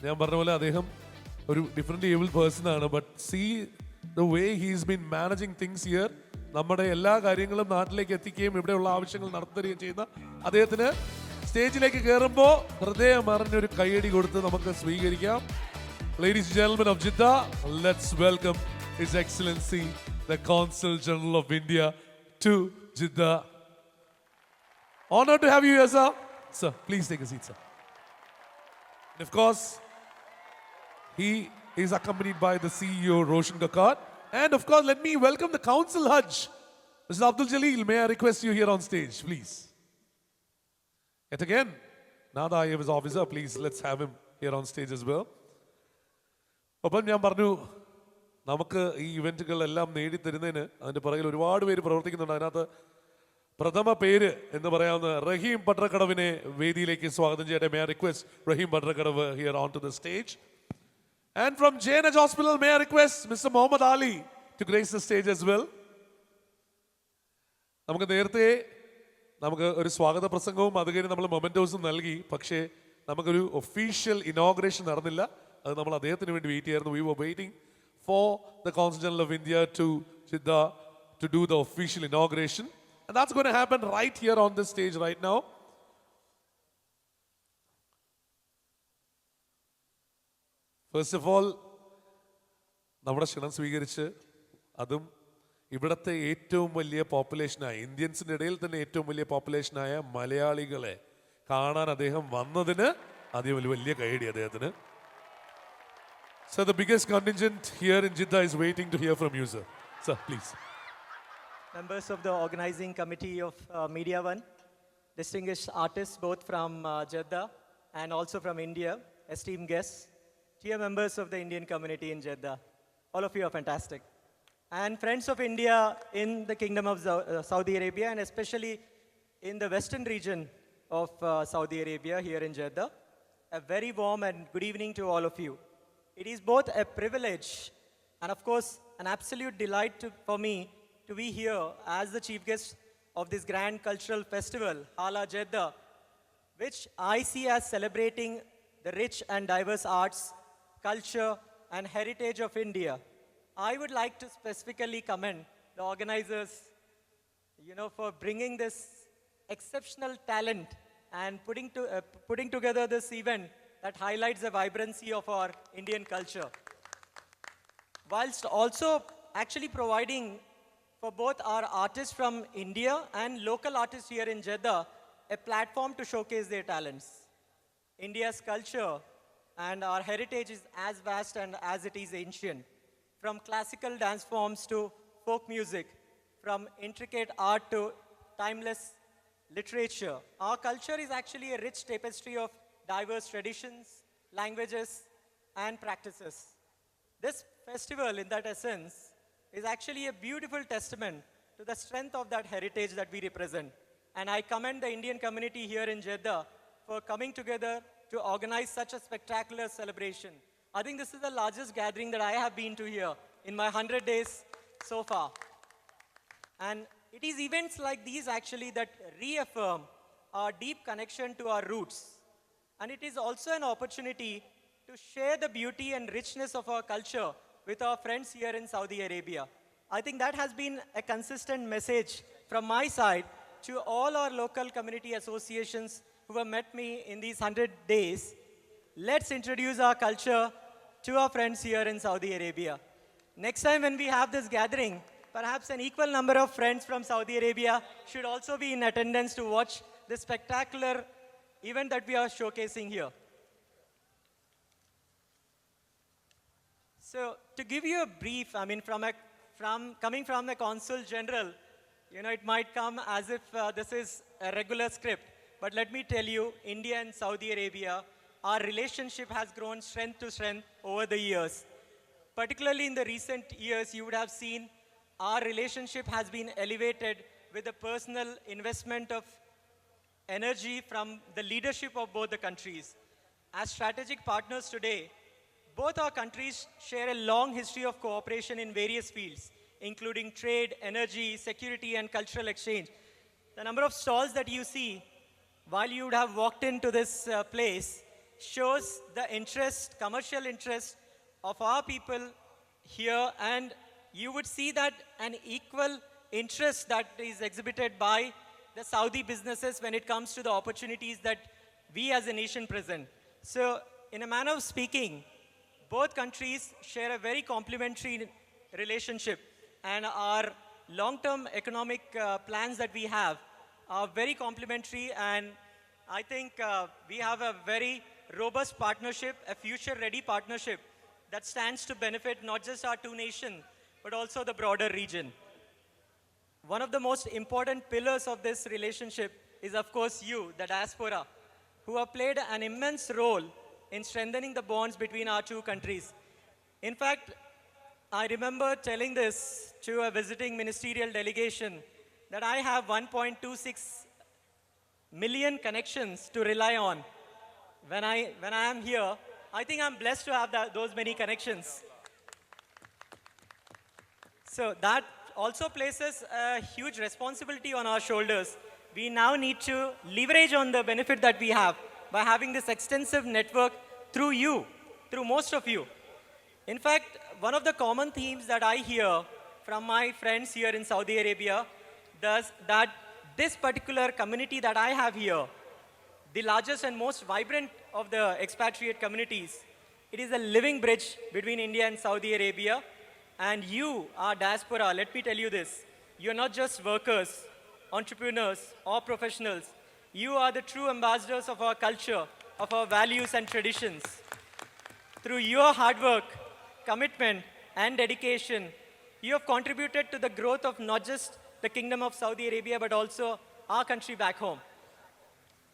ഞാൻ പറഞ്ഞ പോലെ അദ്ദേഹം ഒരു ഡിഫറെന്റ് ഏബിൾ പേഴ്സൺ ആണ്. But see the way he's been managing things here. നമ്മുടെ എല്ലാ കാര്യങ്ങളും നാട്ടിലേക്ക് എത്തിക്കുകയും ഇവിടെയുള്ള ആവശ്യങ്ങൾ നടത്തുകയും ചെയ്യുന്ന അദ്ദേഹത്തിന് സ്റ്റേജിലേക്ക് കയറുമ്പോൾ ഹൃദയം അറിഞ്ഞൊരു കൈയടി കൊടുത്ത് നമുക്ക് സ്വീകരിക്കാം. Ladies and gentlemen of Jeddah, let's welcome His Excellency the Consul General of India to Jeddah. Honored to have you here, sir. Sir, please take a seat, sir. And of course, he is accompanied by the CEO, Roshan Kakar. And of course, let me welcome the Council Hajj. Mr. Abdul Jalil, may I request you here on stage, please. Yet again, Nada IAS officer, please, let's have him here on stage as well. അപ്പം ഞാൻ പറഞ്ഞു, നമുക്ക് ഈ ഇവൻറ്റുകളെല്ലാം നേടിത്തരുന്നതിന് അതിൻ്റെ പുറകിൽ ഒരുപാട് പേര് പ്രവർത്തിക്കുന്നുണ്ട്. അതിനകത്ത് പ്രഥമ പേര് എന്ന് പറയാവുന്ന റഹീം പട്രക്കടവിനെ വേദിയിലേക്ക് സ്വാഗതം ചെയ്യട്ടെ. May I request Rahim Pattarakkadavu here on to the stage. And from JNH Hospital, may I request Mr. Muhammad Ali to grace the stage as well. നമുക്ക് നേരത്തെ ഒരു സ്വാഗത പ്രസംഗവും അത് കഴിഞ്ഞ് നമ്മൾ മൊമെന്റോസും നൽകി. പക്ഷേ നമുക്കൊരു ഒഫീഷ്യൽ ഇനോഗ്രേഷൻ നടന്നില്ല. അത് നമ്മൾ അദ്ദേഹത്തിന് വേണ്ടി വെയിറ്റ് ചെയ്യായിരുന്നു. We were waiting for the Consul General of India to Jeddah to do the official inauguration. And that's going to happen right here on this stage right now. First of all, നമ്മുടെ ക്ഷണം സ്വീകരിച്ച് അതും ഇവിടുത്തെ ഏറ്റവും വലിയ പോപ്പുലേഷനായ ഇന്ത്യൻസിൻ്റെ ഇടയിൽ തന്നെ ഏറ്റവും വലിയ പോപ്പുലേഷനായ മലയാളികളെ കാണാൻ അദ്ദേഹം വന്നതിന് ആദ്യം വലിയ കൈയടി അദ്ദേഹത്തിന്. So the biggest contingent here in Jeddah is waiting to hear from you, sir. Sir, please. Members of the organizing committee of MediaOne, distinguished artists both from Jeddah and also from India, esteemed guests, dear members of the Indian community in Jeddah, all of you are fantastic. And friends of India in the Kingdom of Saudi Arabia, and especially in the western region of Saudi Arabia here in Jeddah, a very warm and good evening to all of you. It is both a privilege and of course an absolute delight for me to be here as the chief guest of this grand cultural festival, Hala Jeddah, which I see as celebrating the rich and diverse arts, culture and heritage of India. I would like to specifically commend the organizers, for bringing this exceptional talent and putting together this event that highlights the vibrancy of our Indian culture, whilst also actually providing for both our artists from India and local artists here in Jeddah a platform to showcase their talents. India's culture and our heritage is as vast and as it is ancient. From classical dance forms to folk music, from intricate art to timeless literature, our culture is actually a rich tapestry of diverse traditions, languages, and practices. This festival, in that essence, is actually a beautiful testament to the strength of that heritage that we represent. And I commend the Indian community here in Jeddah for coming together to organize such a spectacular celebration. I think this is the largest gathering that I have been to here in my 100 days so far. And it is events like these actually that reaffirm our deep connection to our roots. And it is also an opportunity to share the beauty and richness of our culture with our friends here in Saudi Arabia. I think that has been a consistent message from my side to all our local community associations who have met me in these 100 days. Let's introduce our culture to our friends here in Saudi Arabia. Next time when we have this gathering, perhaps an equal number of friends from Saudi Arabia should also be in attendance to watch this spectacular event that we are showcasing here. So to give you a brief, I mean, coming from the Consul General, it might come as if this is a regular script. But let me tell you, India and Saudi Arabia, our relationship has grown strength to strength over the years. Particularly in the recent years, you would have seen our relationship has been elevated with the personal investment of energy from the leadership of both the countries. As strategic partners today, both our countries share a long history of cooperation in various fields, including trade, energy, security, and cultural exchange. The number of stalls that you see while you would have walked into this place shows the interest, commercial interest of our people here, and you would see that an equal interest that is exhibited by the Saudi businesses when it comes to the opportunities that we as a nation present. So in a manner of speaking, both countries share a very complementary relationship, and our long-term economic plans that we have are very complementary, and I think we have a very robust partnership, a future-ready partnership that stands to benefit not just our two nations, but also the broader region. One of the most important pillars of this relationship is, of course, you, the diaspora, who have played an immense role in strengthening the bonds between our two countries. In fact, I remember telling this to a visiting ministerial delegation that I have 1.26 million connections to rely on. When I am here, I think I'm blessed to have those many connections. So that also places a huge responsibility on our shoulders. We now need to leverage on the benefit that we have by having this extensive network through you, through most of you. In fact, one of the common themes that I hear from my friends here in Saudi Arabia is that this particular community that I have here, the largest and most vibrant of the expatriate communities, it is a living bridge between India and Saudi Arabia. And you, our diaspora, let me tell you this, you're not just workers, entrepreneurs, or professionals. You are the true ambassadors of our culture, of our values and traditions. Through your hard work, commitment, and dedication, you have contributed to the growth of not just the Kingdom of Saudi Arabia, but also our country back home.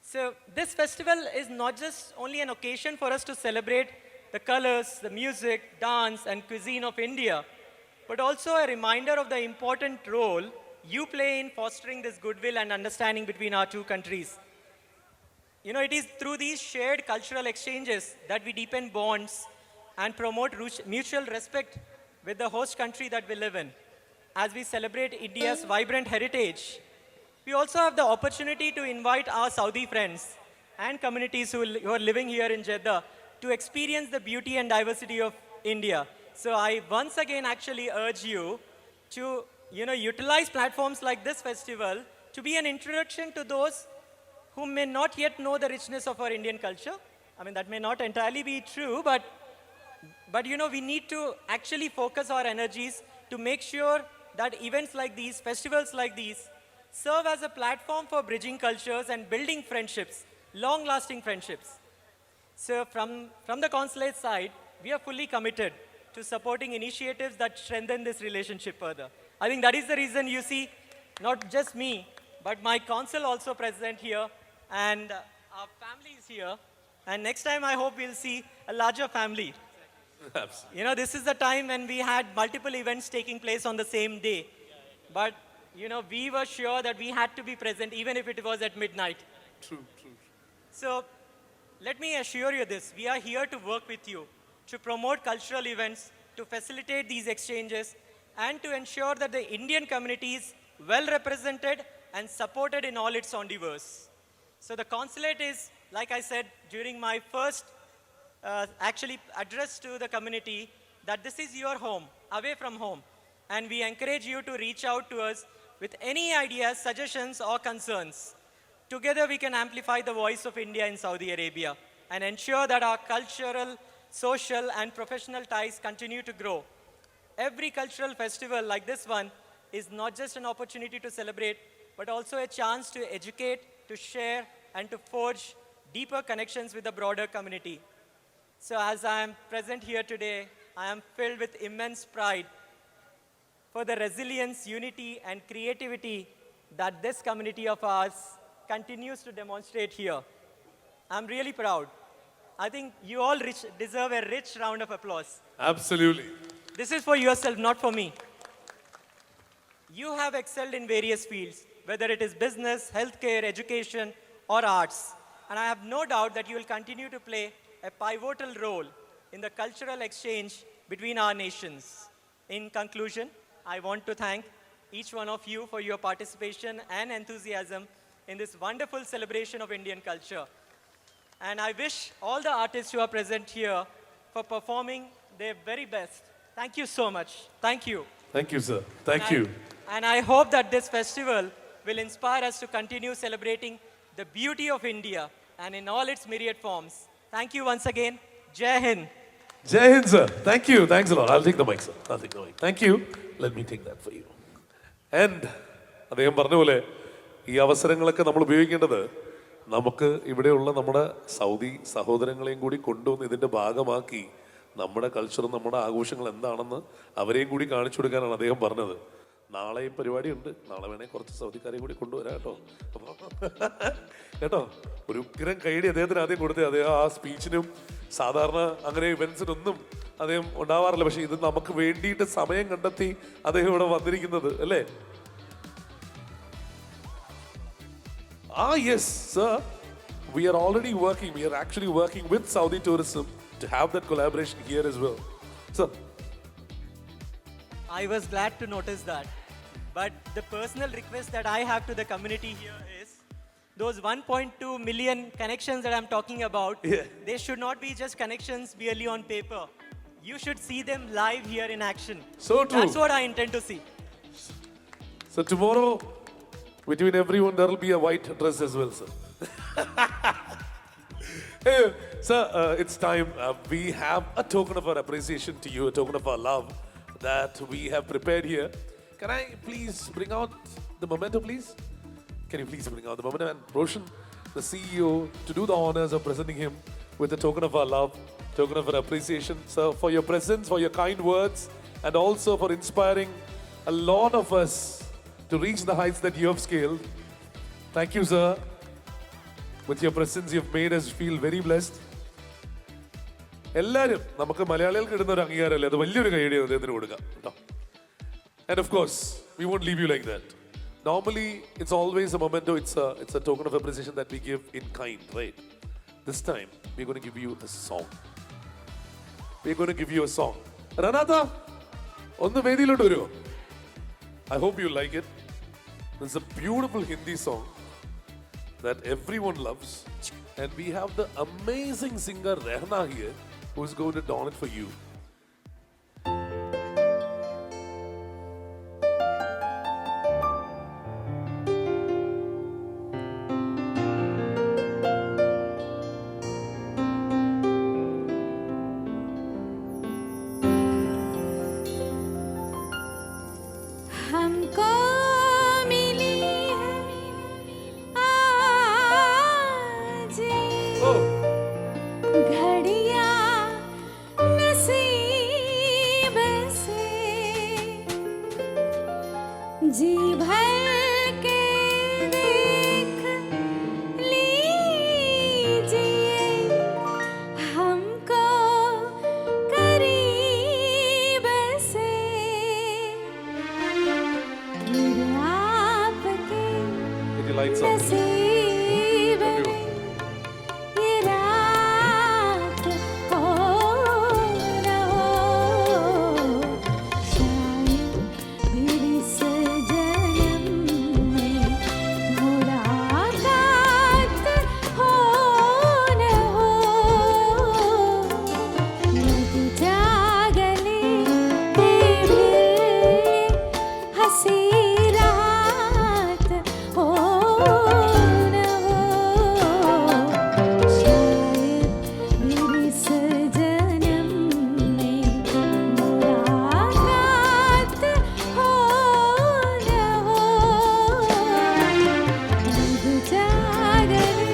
So this festival is not just only an occasion for us to celebrate the colors, the music, dance, and cuisine of India, but also a reminder of the important role you play in fostering this goodwill and understanding between our two countries. You know, it is through these shared cultural exchanges that we deepen bonds and promote mutual respect with the host country that we live in. As we celebrate India's vibrant heritage, we also have the opportunity to invite our Saudi friends and communities who are living here in Jeddah to experience the beauty and diversity of India. So I once again actually urge you to utilize platforms like this festival to be an introduction to those who may not yet know the richness of our Indian culture. I mean, that may not entirely be true, but we need to actually focus our energies to make sure that events like these, festivals like these, serve as a platform for bridging cultures and building friendships, long-lasting friendships. So from the consulate side, we are fully committed to supporting initiatives that strengthen this relationship further. I think that is the reason you see not just me, but my consul also present here, and our family is here. And next time, I hope we'll see a larger family. Absolutely. You know, this is the time when we had multiple events taking place on the same day. But, we were sure that we had to be present, even if it was at midnight. True. So, let me assure you this. We are here to work with you, to promote cultural events, to facilitate these exchanges, and to ensure that the Indian community is well represented and supported in all its endeavors. So the consulate is, like I said, during my first address to the community, that this is your home, away from home. And we encourage you to reach out to us with any ideas, suggestions, or concerns. Together, we can amplify the voice of India in Saudi Arabia and ensure that our cultural, social, and professional ties continue to grow. Every cultural festival like this one is not just an opportunity to celebrate, but also a chance to educate, to share, and to forge deeper connections with the broader community. So as I am present here today, I am filled with immense pride for the resilience, unity, and creativity that this community of ours continues to demonstrate here. I'm really proud. I think you all deserve a rich round of applause. Absolutely. This is for yourself, not for me. You have excelled in various fields, whether it is business, healthcare, education, or arts. And I have no doubt that you will continue to play a pivotal role in the cultural exchange between our nations. In conclusion, I want to thank each one of you for your participation and enthusiasm in this wonderful celebration of Indian culture. And I wish all the artists who are present here for performing their very best. Thank you so much. Thank you. Thank you, sir. Thank you. And I hope that this festival will inspire us to continue celebrating the beauty of India and in all its myriad forms. Thank you once again. Jai Hind. Jai Hind, sir. Thank you. Thanks a lot. I'll take the mic, sir. I'll take the mic. Thank you. Let me take that for you. And അദ്ദേഹം പറഞ്ഞ പോലെ ഈ അവസരങ്ങളൊക്കെ നമ്മൾ ഉപയോഗിക്കേണ്ടത് നമുക്ക് ഇവിടെയുള്ള നമ്മുടെ സൗദി സഹോദരങ്ങളെയും കൂടി കൊണ്ടുവന്ന് ഇതിൻ്റെ ഭാഗമാക്കി നമ്മുടെ കൾച്ചറും നമ്മുടെ ആഘോഷങ്ങൾ എന്താണെന്ന് അവരെയും കൂടി കാണിച്ചു കൊടുക്കാനാണ് അദ്ദേഹം പറഞ്ഞത്. നാളെയും പരിപാടിയുണ്ട്. നാളെ വേണേൽ കുറച്ച് സൗദിക്കാരെയും കൂടി കൊണ്ടുവരാം കേട്ടോ. അപ്പോൾ കേട്ടോ, ഒരു ഉഗ്രം കൈഡി അദ്ദേഹത്തിന് ആദ്യം കൊടുത്തേ. അദ്ദേഹം ആ സ്പീച്ചിനും സാധാരണ അങ്ങനെ ഇവൻസിനൊന്നും അദ്ദേഹം ഉണ്ടാവാറില്ല. പക്ഷെ ഇത് നമുക്ക് വേണ്ടിയിട്ട് സമയം കണ്ടെത്തി അദ്ദേഹം ഇവിടെ വന്നിരിക്കുന്നത് അല്ലേ? Yes, sir. We are already working. We are actually working with Saudi Tourism to have that collaboration here as well. Sir. I was glad to notice that. But the personal request that I have to the community here is those 1.2 million connections that I'm talking about, they should not be just connections merely on paper. You should see them live here in action. So true. That's what I intend to see. So tomorrow, between everyone, there will be a white dress as well, sir. Hey, sir, it's time. We have a token of our appreciation to you, a token of our love that we have prepared here. Can I please bring out the memento, please? Can you please bring out the memento? And Roshan, the CEO, to do the honors of presenting him with a token of our love, token of our appreciation, sir, for your presence, for your kind words, and also for inspiring a lot of us to reach the heights that you have scaled. Thank you, sir. With your presence, you've made us feel very blessed. എല്ലാവരും നമുക്ക് മലയാളികൾക്ക് ഇടുന്ന ഒരു അംഗീകാരമല്ലേ, അത് വലിയൊരു കൈയടി അദ്ദേഹത്തിന് കൊടുക്കാം കേട്ടോ. And of course, we won't leave you like that. Normally, it's always a memento, it's a token of appreciation that we give in kind, right? This time, we're going to give you a song. We're going to give you a song. Ranata, ഒന്ന് വേദിയിലോട്ട് വരുമോ? I hope you like it. It's a beautiful Hindi song that everyone loves. And we have the amazing singer Rehna here who's going to don it for you. हमको मिली है आज घड़ियां नसीब से जी भर के देख लीजिए हमको करीब से Lights up. नसीब में ये रात हो न हो शायद फिर इस जन्म में मुलाकात हो न हो लग जा गले के भी हंसी रात हो न हो शायद फिर इस जन्म में मुलाकात हो न हो लग जा गले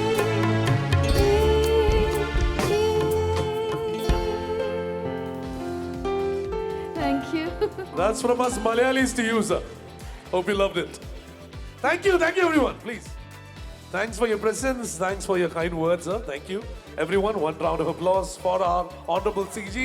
Thank you. That's from us Malayalis to you, sir. Hope you loved it. Thank you everyone, please. Thanks for your presence, thanks for your kind words, sir. Thank you. Everyone, one round of applause for our Honorable CG.